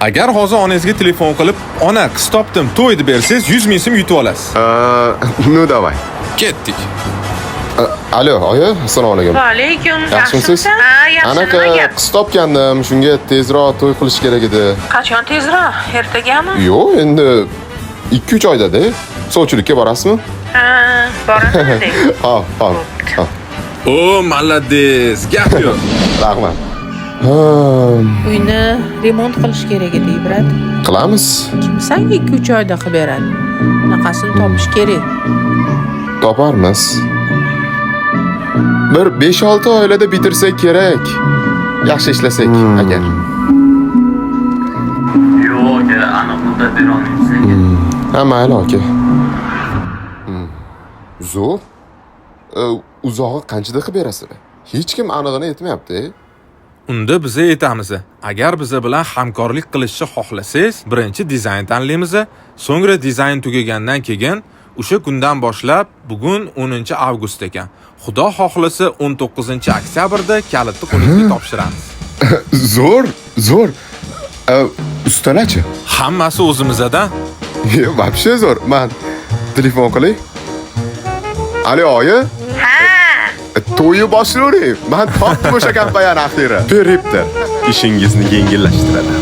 Agar hozir onangizga telefon qilib, "Ona, qiz topdim, to'y" deb bersangiz, 100 ming so'm yutib olasiz. Ну давай. Ketdik. Alo, oyi, assalomu alaykum. Va alaykum. Yaxshimisiz? Ha, yaxshiman. Qiz topgandim, shunga tezroq to'y qilish kerak edi. Qachon tezroq? Ertagami? Yo'q, endi 2-3 oyda-da. Sovchilikka borasizmi? Ha, boraman deng. Ha. O, malades. Gap yo'q. Rahmat. Uyni remont qilish kerak edi, Ibrat. Qilamiz. Kimsan 2-3 oyda qilib beradi? Bunaqasini topish kerak. Toparmiz. Bir 5-6 oylada bitirsak kerak. Yaxshi ishlasak agar. Yo'q, aniq muddat bera olmaymiz. Ha, mayli aka. Zo'r. Uzog'i qanchada qilib berasizlar? Hech kim aniqini aytmayapti. Unda biz aytamiz. Agar biz bilan hamkorlik qilishni xohlasangiz, birinchi dizayn tanlaymiz, so'ngra dizayn tugagandan keyin o'sha kundan boshlab bugun 10-avgust ekan. Xudo xohlasa 19-oktyabrda kalitni qo'lingizga topshiramiz. Zo'r. Ustalachi? Hammasi o'zimizdan. Вообще zo'r. Men telefon qilay. Alo, oyi? Ha. To'yi boshlavering. Men topdim o'sha kompaniya aktiri. Beribdi. Ishingizni yengillashtiradi.